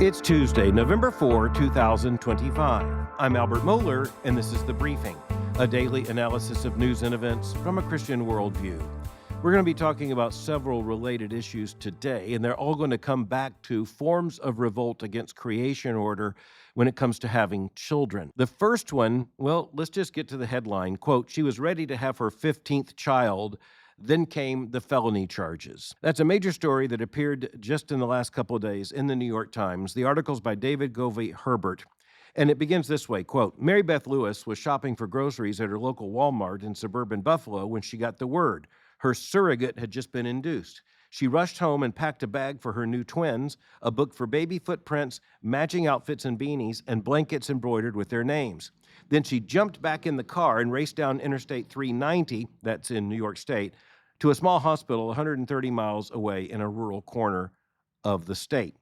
It's Tuesday, November 4, 2025. I'm Albert Mohler, and this is The Briefing, a daily analysis of news and events from a Christian worldview. We're going to be talking about several related issues today, and they're all going to come back to forms of revolt against creation order when it comes to having children. The first one, well, let's just get to the headline. Quote, she was ready to have her 15th child. Then came the felony charges. That's a major story that appeared just in the last couple of days in the New York Times. The article's by David Gauvey, Herbert. And it begins this way, quote, Mary Beth Lewis was shopping for groceries at her local Walmart in suburban Buffalo when she got the word. Her surrogate had just been induced. She rushed home and packed a bag for her new twins, a book for baby footprints, matching outfits and beanies, and blankets embroidered with their names. Then she jumped back in the car and raced down Interstate 390, that's in New York State, to a small hospital 130 miles away in a rural corner of the state.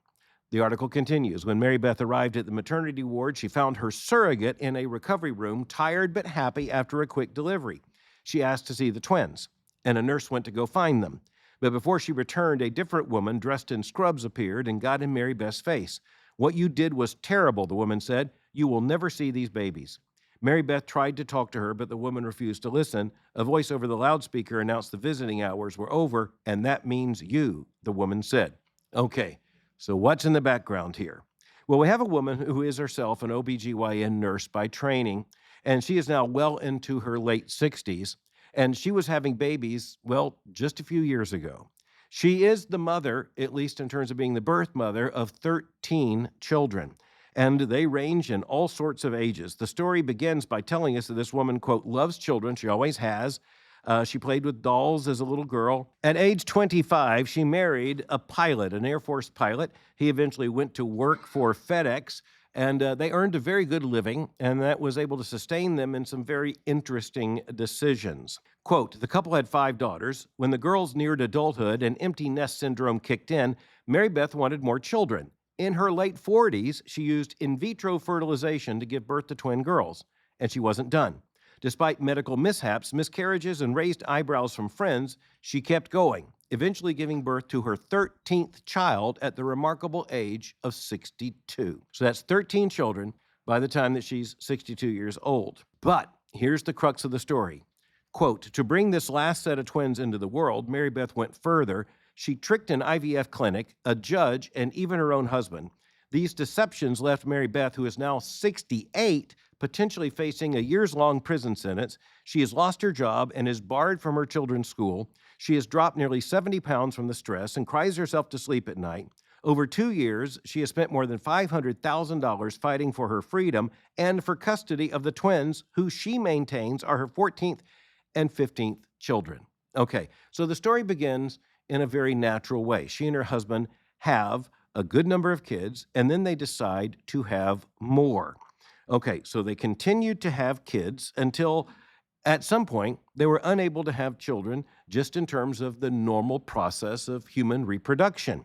The article continues. When Mary Beth arrived at the maternity ward, she found her surrogate in a recovery room, tired but happy after a quick delivery. She asked to see the twins, and a nurse went to go find them. But before she returned, a different woman dressed in scrubs appeared and got in Mary Beth's face. What you did was terrible, the woman said. You will never see these babies. Mary Beth tried to talk to her, but the woman refused to listen. A voice over the loudspeaker announced the visiting hours were over, and that means you, the woman said. Okay, so what's in the background here? Well, we have a woman who is herself an OBGYN nurse by training, and she is now well into her late 60s, and she was having babies, well, just a few years ago. She is the mother, at least in terms of being the birth mother, of 13 children. And they range in all sorts of ages. The story begins by telling us that this woman, quote, loves children. She always has. She played with dolls as a little girl. At age 25, she married a pilot, an Air Force pilot. He eventually went to work for FedEx, and they earned a very good living, and that was able to sustain them in some very interesting decisions. Quote, the couple had 5 daughters. When the girls neared adulthood and empty nest syndrome kicked in, Mary Beth wanted more children. In her late 40s, she used in vitro fertilization to give birth to twin girls, and she wasn't done. Despite medical mishaps, miscarriages, and raised eyebrows from friends, she kept going, eventually giving birth to her 13th child at the remarkable age of 62. So that's 13 children by the time that she's 62 years old. But here's the crux of the story. Quote, to bring this last set of twins into the world, Mary Beth went further. She tricked an IVF clinic, a judge, and even her own husband. These deceptions left Mary Beth, who is now 68, potentially facing a years-long prison sentence. She has lost her job and is barred from her children's school. She has dropped nearly 70 pounds from the stress and cries herself to sleep at night. Over 2 years, she has spent more than $500,000 fighting for her freedom and for custody of the twins, who she maintains are her 14th and 15th children. Okay, so the story begins in a very natural way. She and her husband have a good number of kids, and then they decide to have more. Okay, so they continued to have kids until at some point they were unable to have children just in terms of the normal process of human reproduction.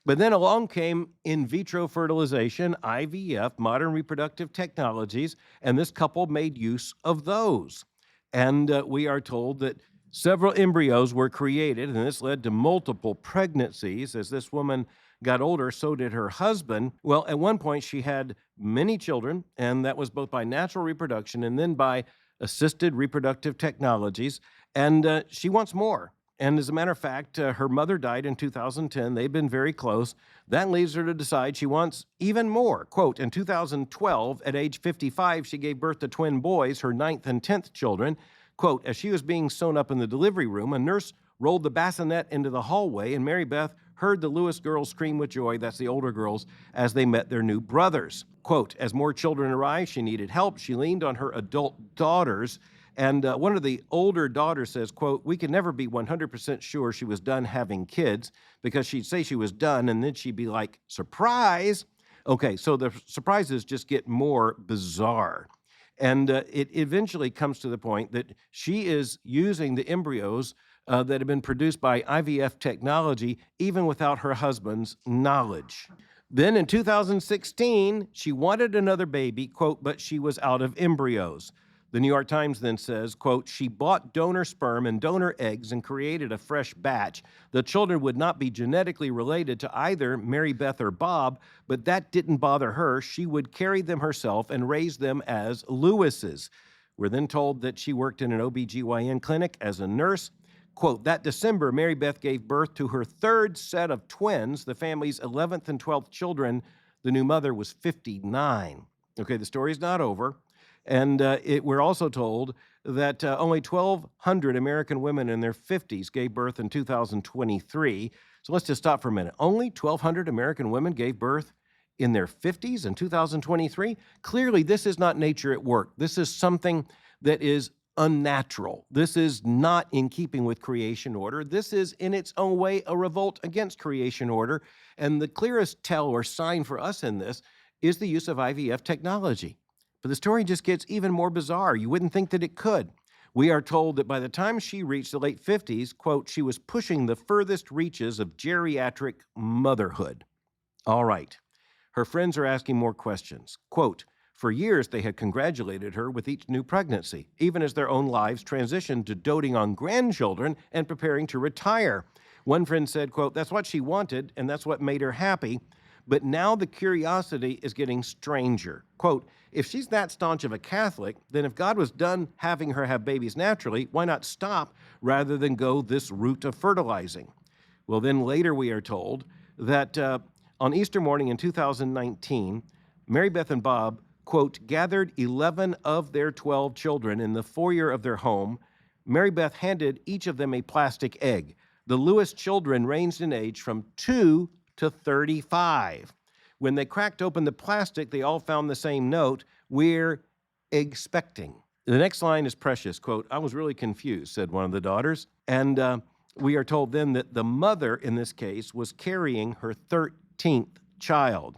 But then along came in vitro fertilization, IVF, modern reproductive technologies, and this couple made use of those. And we are told that several embryos were created, and this led to multiple pregnancies. As this woman got older, so did her husband. Well, at one point, she had many children, and that was both by natural reproduction and then by assisted reproductive technologies, and she wants more. And as a matter of fact, her mother died in 2010. They've been very close. That leaves her to decide she wants even more. Quote, in 2012, at age 55, she gave birth to twin boys, her 9th and 10th children. Quote, as she was being sewn up in the delivery room, a nurse rolled the bassinet into the hallway, and Mary Beth heard the Lewis girls scream with joy, that's the older girls, as they met their new brothers. Quote, as more children arrived, she needed help. She leaned on her adult daughters, and one of the older daughters says, quote, we could never be 100% sure she was done having kids, because she'd say she was done, and then she'd be like, surprise! Okay, so the surprises just get more bizarre. And it eventually comes to the point that she is using the embryos that have been produced by IVF technology, even without her husband's knowledge. Then in 2016, she wanted another baby, quote, but she was out of embryos. The New York Times then says, quote, she bought donor sperm and donor eggs and created a fresh batch. The children would not be genetically related to either Mary Beth or Bob, but that didn't bother her. She would carry them herself and raise them as Lewis's. We're then told that she worked in an OBGYN clinic as a nurse. Quote, that December, Mary Beth gave birth to her third set of twins, the family's 11th and 12th children. The new mother was 59. Okay, the story's not over. And we're also told that only 1,200 American women in their 50s gave birth in 2023. So let's just stop for a minute. Only 1,200 American women gave birth in their 50s in 2023? Clearly, this is not nature at work. This is something that is unnatural. This is not in keeping with creation order. This is, in its own way, a revolt against creation order. And the clearest tell or sign for us in this is the use of IVF technology. But the story just gets even more bizarre. You wouldn't think that it could. We are told that by the time she reached the late 50s, quote, she was pushing the furthest reaches of geriatric motherhood. All right. Her friends are asking more questions. Quote, for years they had congratulated her with each new pregnancy, even as their own lives transitioned to doting on grandchildren and preparing to retire. One friend said, quote, that's what she wanted and that's what made her happy. But now the curiosity is getting stranger. Quote, if she's that staunch of a Catholic, then if God was done having her have babies naturally, why not stop rather than go this route of fertilizing? Well, then later we are told that on Easter morning in 2019, Mary Beth and Bob, quote, gathered 11 of their 12 children in the foyer of their home. Mary Beth handed each of them a plastic egg. The Lewis children ranged in age from 2 to 35. When they cracked open the plastic, they all found the same note, we're expecting. The next line is precious. Quote, I was really confused, said one of the daughters. And we are told then that the mother in this case was carrying her 13th child.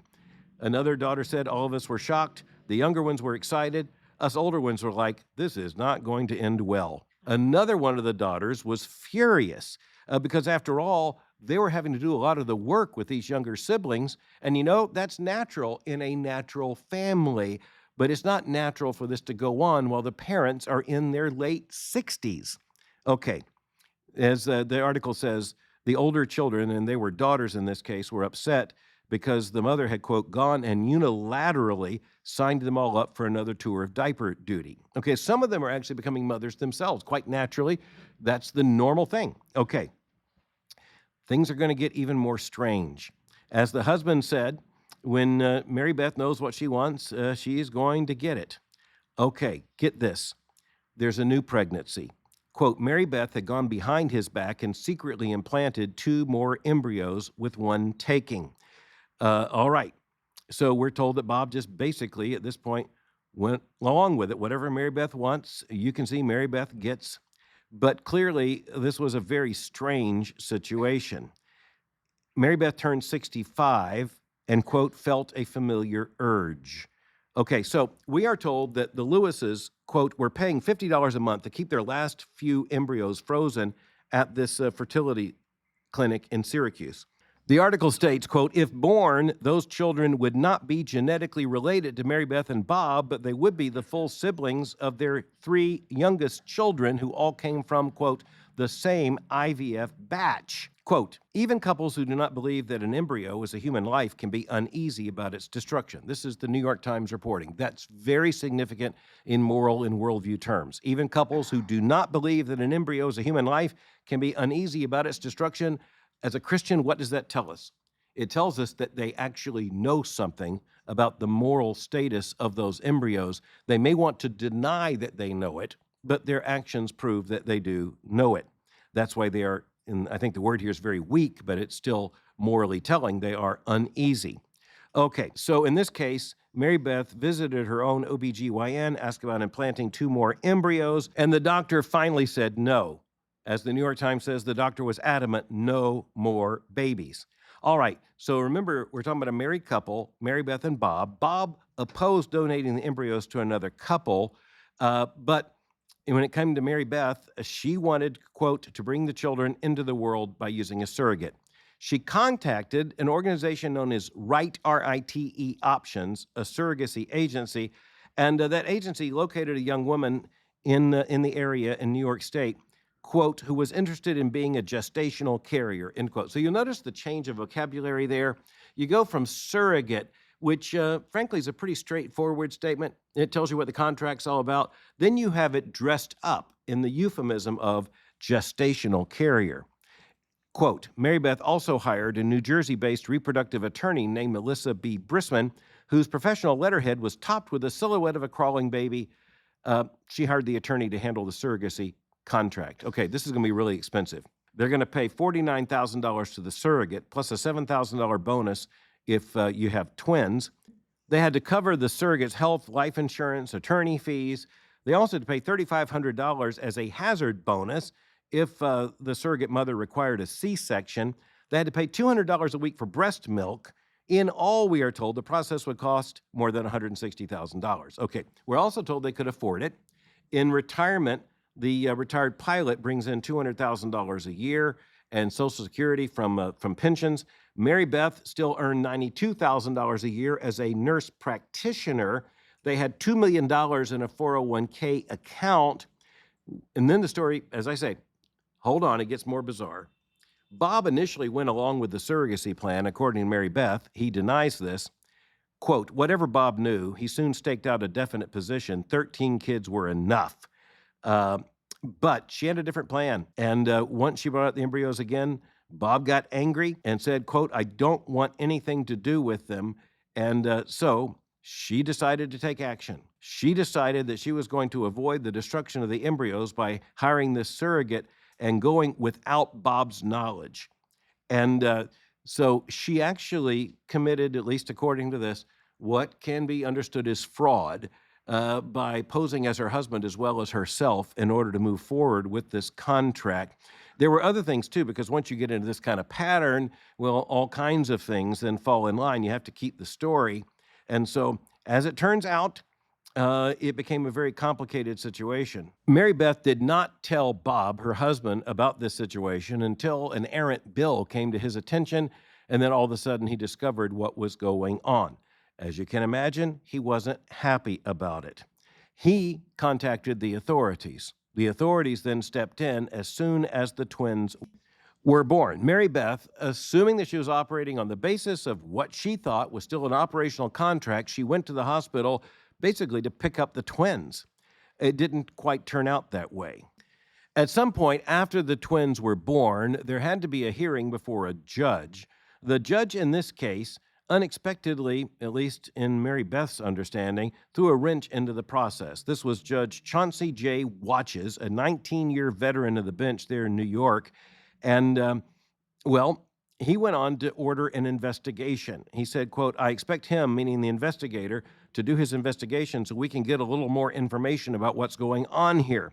Another daughter said, all of us were shocked. The younger ones were excited. Us older ones were like, this is not going to end well. Another one of the daughters was furious because after all, they were having to do a lot of the work with these younger siblings. And you know, that's natural in a natural family, but it's not natural for this to go on while the parents are in their late 60s. Okay, as the article says, the older children, and they were daughters in this case, were upset because the mother had, quote, gone and unilaterally signed them all up for another tour of diaper duty. Okay, some of them are actually becoming mothers themselves, quite naturally. That's the normal thing. Okay. Things are going to get even more strange. As the husband said, when Mary Beth knows what she wants, she is going to get it. Okay, get this. There's a new pregnancy. Quote, Mary Beth had gone behind his back and secretly implanted 2 more embryos with one taking. All right. So we're told that Bob just basically at this point went along with it. Whatever Mary Beth wants, you can see Mary Beth gets. But clearly, this was a very strange situation. Mary Beth turned 65 and, quote, felt a familiar urge. Okay, so we are told that the Lewises, quote, were paying $50 a month to keep their last few embryos frozen at this fertility clinic in Syracuse. The article states, quote, if born, those children would not be genetically related to Mary Beth and Bob, but they would be the full siblings of their 3 youngest children who all came from, quote, the same IVF batch. Quote, even couples who do not believe that an embryo is a human life can be uneasy about its destruction. This is the New York Times reporting. That's very significant in moral and worldview terms. Even couples who do not believe that an embryo is a human life can be uneasy about its destruction. As a Christian, what does that tell us? It tells us that they actually know something about the moral status of those embryos. They may want to deny that they know it, but their actions prove that they do know it. That's why they are, and I think the word here is very weak, but it's still morally telling. They are uneasy. Okay, so in this case, Mary Beth visited her own OBGYN, asked about implanting 2 more embryos, and the doctor finally said no. As the New York Times says, the doctor was adamant, no more babies. All right, so remember, we're talking about a married couple, Mary Beth and Bob. Bob opposed donating the embryos to another couple, but when it came to Mary Beth, she wanted, quote, to bring the children into the world by using a surrogate. She contacted an organization known as RITE, R-I-T-E Options, a surrogacy agency, And that agency located a young woman in the area in New York State, quote, who was interested in being a gestational carrier, end quote. So you'll notice the change of vocabulary there. You go from surrogate, which frankly is a pretty straightforward statement. It tells you what the contract's all about. Then you have it dressed up in the euphemism of gestational carrier. Quote, Mary Beth also hired a New Jersey-based reproductive attorney named Melissa B. Brisman, whose professional letterhead was topped with a silhouette of a crawling baby. She hired the attorney to handle the surrogacy contract. Okay, this is going to be really expensive. They're going to pay $49,000 to the surrogate, plus a $7,000 bonus if you have twins. They had to cover the surrogate's health, life insurance, attorney fees. They also had to pay $3,500 as a hazard bonus if the surrogate mother required a C-section. They had to pay $200 a week for breast milk. In all, we are told the process would cost more than $160,000. Okay, we're also told they could afford it. In retirement, the retired pilot brings in $200,000 a year and Social Security from pensions. Mary Beth still earned $92,000 a year as a nurse practitioner. They had $2 million in a 401k account. And then the story, as I say, hold on, it gets more bizarre. Bob initially went along with the surrogacy plan, according to Mary Beth. He denies this. Quote, whatever Bob knew, he soon staked out a definite position. 13 kids were enough. But she had a different plan. And once she brought out the embryos again, Bob got angry and said, quote, I don't want anything to do with them. And so she decided to take action. She decided that she was going to avoid the destruction of the embryos by hiring this surrogate and going without Bob's knowledge. And so she actually committed, at least according to this, what can be understood as fraud by posing as her husband as well as herself in order to move forward with this contract. There were other things too, because once you get into this kind of pattern, well, all kinds of things then fall in line. You have to keep the story. And so, as it turns out, it became a very complicated situation. Mary Beth did not tell Bob, her husband, about this situation until an errant bill came to his attention, and then all of a sudden he discovered what was going on. As you can imagine, he wasn't happy about it. He contacted the authorities. The authorities then stepped in as soon as the twins were born. Mary Beth, assuming that she was operating on the basis of what she thought was still an operational contract, she went to the hospital basically to pick up the twins. It didn't quite turn out that way. At some point after the twins were born, there had to be a hearing before a judge. The judge in this case unexpectedly, at least in Mary Beth's understanding, threw a wrench into the process. This was Judge Chauncey J. Watches, a 19-year veteran of the bench there in New York. And, he went on to order an investigation. He said, quote, I expect him, meaning the investigator, to do his investigation so we can get a little more information about what's going on here.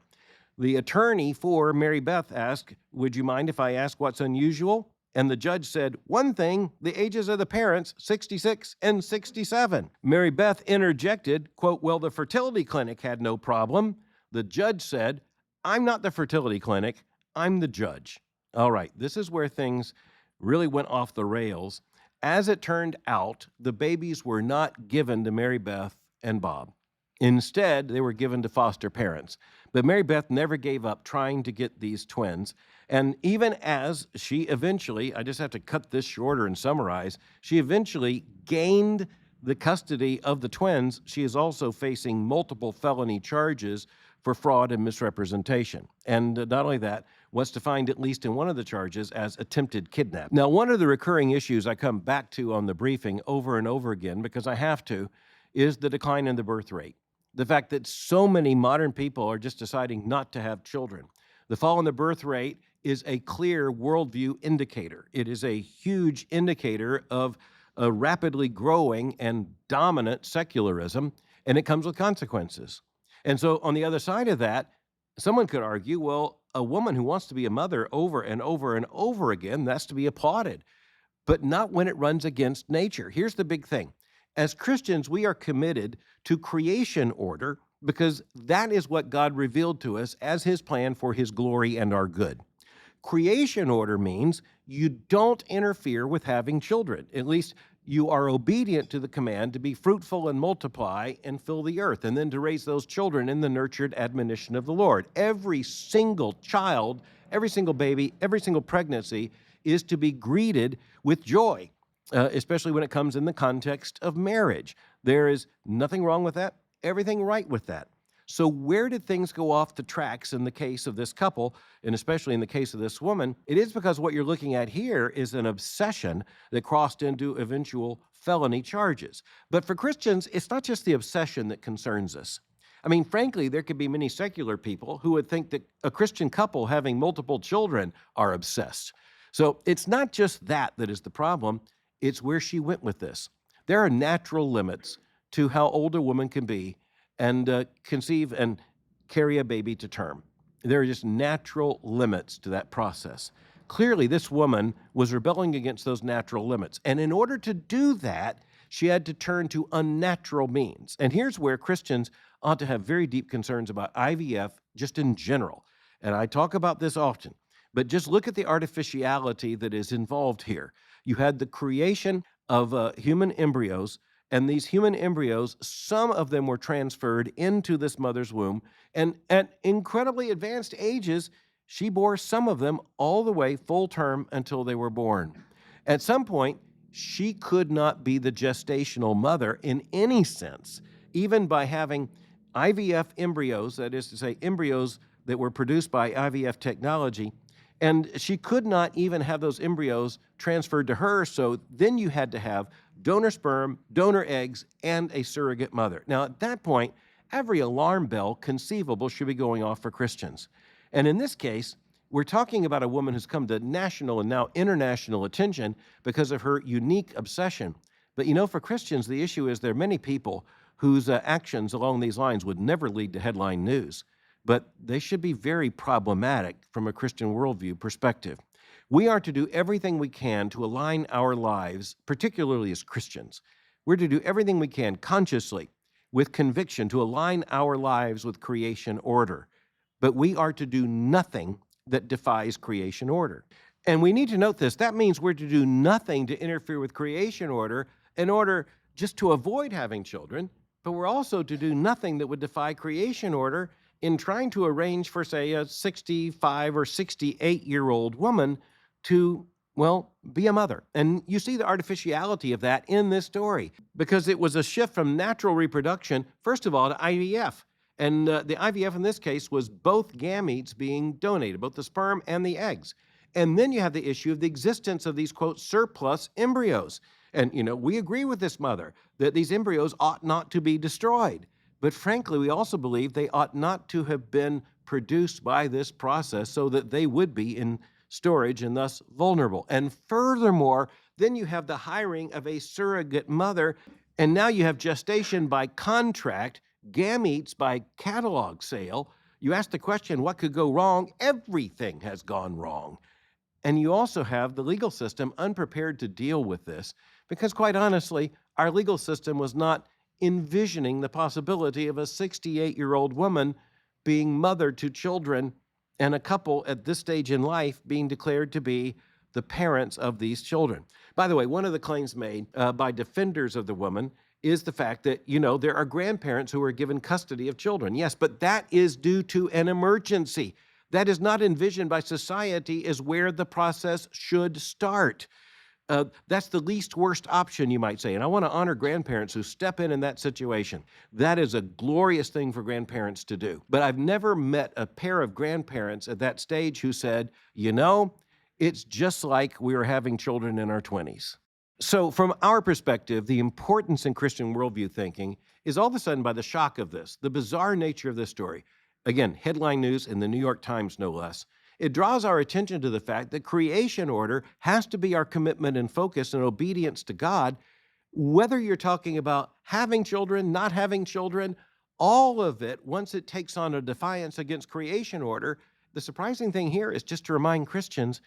The attorney for Mary Beth asked, would you mind if I ask what's unusual? And the judge said, one thing, the ages of the parents, 66 and 67. Mary Beth interjected, quote, well, the fertility clinic had no problem. The judge said, I'm not the fertility clinic, I'm the judge. All right, this is where things really went off the rails. As it turned out, the babies were not given to Mary Beth and Bob. Instead, they were given to foster parents. But Mary Beth never gave up trying to get these twins. And even as she eventually, I just have to cut this shorter and summarize, she eventually gained the custody of the twins, she is also facing multiple felony charges for fraud and misrepresentation. And not only that, was defined at least in one of the charges as attempted kidnap. Now, one of the recurring issues I come back to on the briefing over and over again, because I have to, is the decline in the birth rate. The fact that so many modern people are just deciding not to have children. The fall in the birth rate is a clear worldview indicator. It is a huge indicator of a rapidly growing and dominant secularism, and it comes with consequences. And so on the other side of that, someone could argue, well, a woman who wants to be a mother over and over and over again, that's to be applauded, but not when it runs against nature. Here's the big thing. As Christians, we are committed to creation order because that is what God revealed to us as his plan for his glory and our good. Creation order means you don't interfere with having children. At least you are obedient to the command to be fruitful and multiply and fill the earth, and then to raise those children in the nurtured admonition of the Lord. Every single child, every single baby, every single pregnancy is to be greeted with joy, especially when it comes in the context of marriage. There is nothing wrong with that, everything right with that. So where did things go off the tracks in the case of this couple, and especially in the case of this woman? It is because what you're looking at here is an obsession that crossed into eventual felony charges. But for Christians, it's not just the obsession that concerns us. I mean, frankly, there could be many secular people who would think that a Christian couple having multiple children are obsessed. So it's not just that is the problem, it's where she went with this. There are natural limits to how old a woman can be and conceive and carry a baby to term. There are just natural limits to that process. Clearly, this woman was rebelling against those natural limits. And in order to do that, she had to turn to unnatural means. And here's where Christians ought to have very deep concerns about IVF just in general. And I talk about this often, but just look at the artificiality that is involved here. You had the creation of human embryos, and these human embryos, some of them were transferred into this mother's womb, and at incredibly advanced ages, she bore some of them all the way full term until they were born. At some point, she could not be the gestational mother in any sense, even by having IVF embryos, that is to say, embryos that were produced by IVF technology, and she could not even have those embryos transferred to her, so then you had to have donor sperm, donor eggs, and a surrogate mother. Now, at that point, every alarm bell conceivable should be going off for Christians. And in this case, we're talking about a woman who's come to national and now international attention because of her unique obsession. But you know, for Christians, the issue is there are many people whose actions along these lines would never lead to headline news, but they should be very problematic from a Christian worldview perspective. We are to do everything we can to align our lives, particularly as Christians. We're to do everything we can consciously, with conviction, to align our lives with creation order. But we are to do nothing that defies creation order. And we need to note this. That means we're to do nothing to interfere with creation order in order just to avoid having children, but we're also to do nothing that would defy creation order in trying to arrange for, say, a 65 or 68-year-old woman to, well, be a mother. And you see the artificiality of that in this story, because it was a shift from natural reproduction, first of all, to IVF. And the IVF in this case was both gametes being donated, both the sperm and the eggs. And then you have the issue of the existence of these, quote, surplus embryos. And, you know, we agree with this mother that these embryos ought not to be destroyed. But frankly, we also believe they ought not to have been produced by this process so that they would be in storage and thus vulnerable. And furthermore, then you have the hiring of a surrogate mother, and now you have gestation by contract, gametes by catalog sale. You ask the question, what could go wrong? Everything has gone wrong. And you also have the legal system unprepared to deal with this, because quite honestly, our legal system was not envisioning the possibility of a 68-year-old woman being mother to children and a couple at this stage in life being declared to be the parents of these children. By the way, one of the claims made by defenders of the woman is the fact that, you know, there are grandparents who are given custody of children. Yes, but that is due to an emergency. That is not envisioned by society as where the process should start. That's the least worst option, you might say. And I want to honor grandparents who step in that situation. That is a glorious thing for grandparents to do. But I've never met a pair of grandparents at that stage who said, you know, it's just like we were having children in our 20s. So from our perspective, the importance in Christian worldview thinking is all of a sudden by the shock of this, the bizarre nature of this story. Again, headline news in the New York Times, no less. It draws our attention to the fact that creation order has to be our commitment and focus and obedience to God, whether you're talking about having children, not having children, all of it, once it takes on a defiance against creation order. The surprising thing here is just to remind Christians,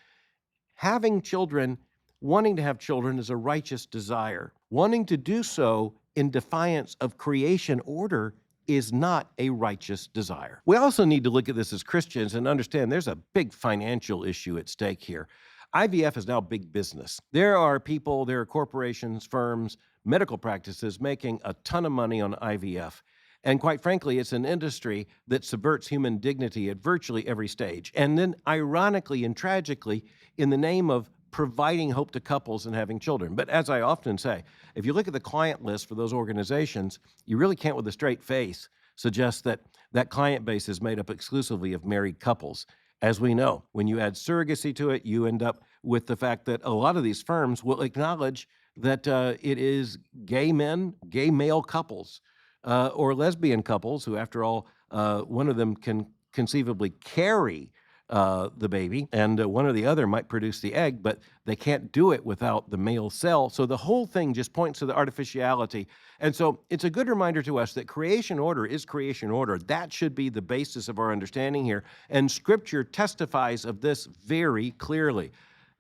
having children, wanting to have children is a righteous desire. Wanting to do so in defiance of creation order is not a righteous desire. We also need to look at this as Christians and understand there's a big financial issue at stake here. IVF is now big business. There are people, there are corporations, firms, medical practices making a ton of money on IVF. And quite frankly, it's an industry that subverts human dignity at virtually every stage. And then, ironically and tragically, in the name of providing hope to couples and having children. But as I often say, if you look at the client list for those organizations, you really can't, with a straight face, suggest that that client base is made up exclusively of married couples. As we know, when you add surrogacy to it, you end up with the fact that a lot of these firms will acknowledge that it is gay men, gay male couples, or lesbian couples who, after all, one of them can conceivably carry the baby, and one or the other might produce the egg, but they can't do it without the male cell. So the whole thing just points to the artificiality. And so it's a good reminder to us that creation order is creation order. That should be the basis of our understanding here. And Scripture testifies of this very clearly.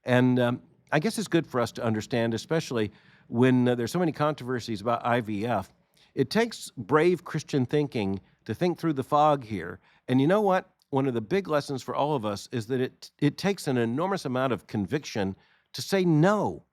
And I guess it's good for us to understand, especially when there's so many controversies about IVF. It takes brave Christian thinking to think through the fog here. And you know what? One of the big lessons for all of us is that it takes an enormous amount of conviction to say no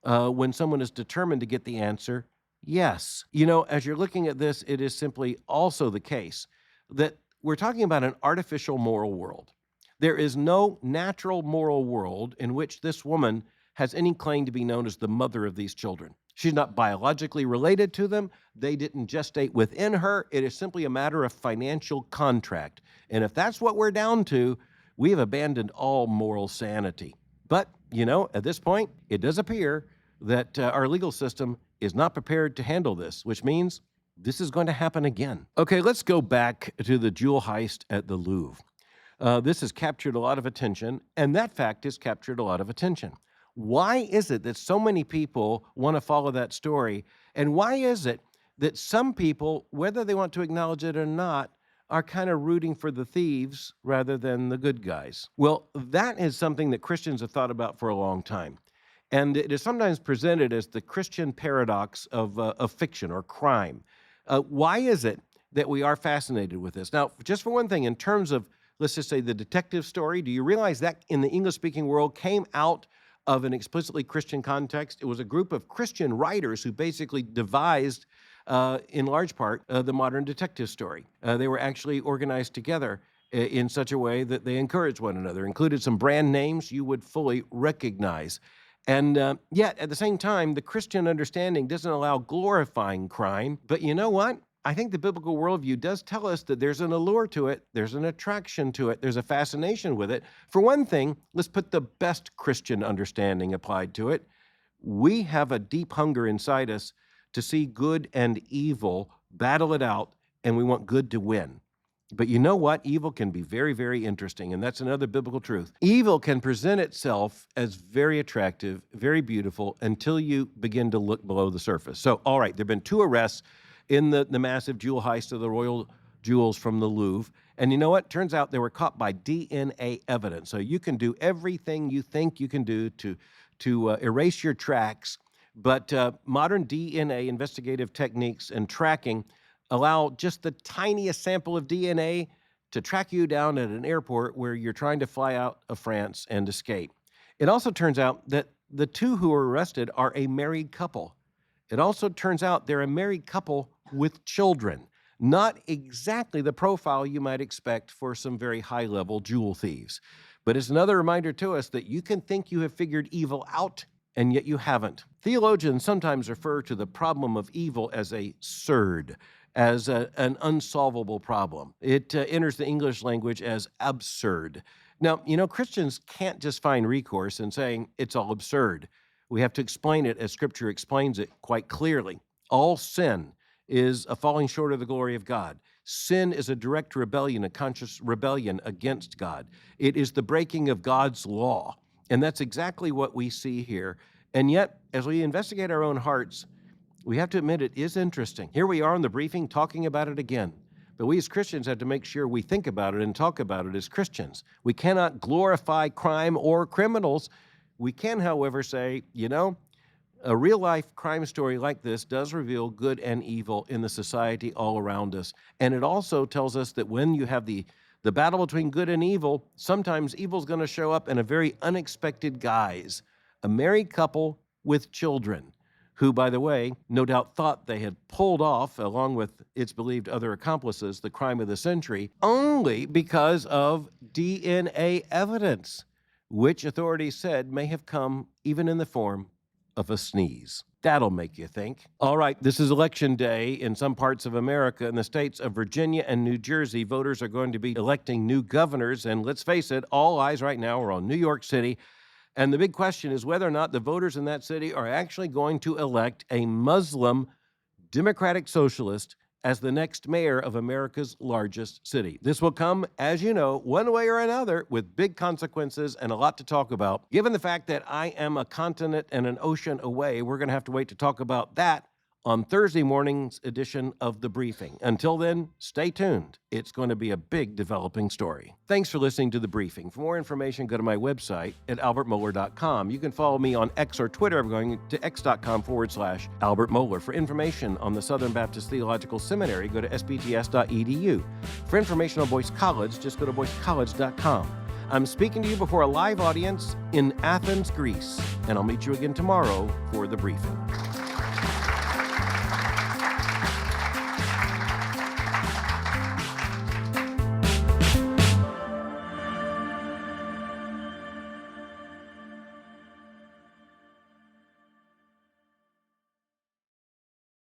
when someone is determined to get the answer yes. You know, as you're looking at this, it is simply also the case that we're talking about an artificial moral world. There is no natural moral world in which this woman has any claim to be known as the mother of these children. She's not biologically related to them. They didn't gestate within her. It is simply a matter of financial contract. And if that's what we're down to, we have abandoned all moral sanity. But, you know, at this point, it does appear that our legal system is not prepared to handle this, which means this is going to happen again. Okay, let's go back to the jewel heist at the Louvre. This has captured a lot of attention, and that fact has captured a lot of attention. Why is it that so many people want to follow that story? And why is it that some people, whether they want to acknowledge it or not, are kind of rooting for the thieves rather than the good guys? Well, that is something that Christians have thought about for a long time. And it is sometimes presented as the Christian paradox of fiction or crime. Why is it that we are fascinated with this? Now, just for one thing, in terms of, let's just say, the detective story, do you realize that in the English-speaking world came out of an explicitly Christian context? It was a group of Christian writers who basically devised, in large part, the modern detective story. They were actually organized together in such a way that they encouraged one another, included some brand names you would fully recognize. And yet, at the same time, the Christian understanding doesn't allow glorifying crime. But you know what? I think the biblical worldview does tell us that there's an allure to it, there's an attraction to it, there's a fascination with it. For one thing, let's put the best Christian understanding applied to it. We have a deep hunger inside us to see good and evil battle it out, and we want good to win. But you know what? Evil can be very, very interesting, and that's another biblical truth. Evil can present itself as very attractive, very beautiful, until you begin to look below the surface. So, all right, there have been 2 arrests in the massive jewel heist of the royal jewels from the Louvre. And you know what? Turns out they were caught by DNA evidence. So you can do everything you think you can do to erase your tracks. But modern DNA investigative techniques and tracking allow just the tiniest sample of DNA to track you down at an airport where you're trying to fly out of France and escape. It also turns out that the 2 who were arrested are a married couple. It also turns out they're a married couple with children. Not exactly the profile you might expect for some very high-level jewel thieves. But it's another reminder to us that you can think you have figured evil out, and yet you haven't. Theologians sometimes refer to the problem of evil as a surd, as an unsolvable problem. It enters the English language as absurd. Now, you know, Christians can't just find recourse in saying it's all absurd. We have to explain it as Scripture explains it quite clearly. All sin is a falling short of the glory of God. Sin is a direct rebellion, a conscious rebellion against God. It is the breaking of God's law. And that's exactly what we see here. And yet, as we investigate our own hearts, we have to admit it is interesting. Here we are in the briefing talking about it again. But we as Christians have to make sure we think about it and talk about it as Christians. We cannot glorify crime or criminals. We can, however, say, you know, a real-life crime story like this does reveal good and evil in the society all around us. And it also tells us that when you have the The battle between good and evil, sometimes evil's going to show up in a very unexpected guise. A married couple with children, who, by the way, no doubt thought they had pulled off, along with its believed other accomplices, the crime of the century, only because of DNA evidence, which authorities said may have come even in the form of a sneeze. That'll make you think. All right, this is election day in some parts of America. In the states of Virginia and New Jersey, voters are going to be electing new governors, and let's face it, all eyes right now are on New York City. And the big question is whether or not the voters in that city are actually going to elect a Muslim Democratic Socialist as the next mayor of America's largest city. This will come, as you know, one way or another, with big consequences and a lot to talk about. Given the fact that I am a continent and an ocean away, we're going to have to wait to talk about that on Thursday morning's edition of The Briefing. Until then, stay tuned. It's going to be a big developing story. Thanks for listening to The Briefing. For more information, go to my website at albertmohler.com. You can follow me on X or Twitter by going to x.com/Albert Mohler. For information on the Southern Baptist Theological Seminary, go to sbts.edu. For information on Boyce College, just go to boycecollege.com. I'm speaking to you before a live audience in Athens, Greece, and I'll meet you again tomorrow for The Briefing.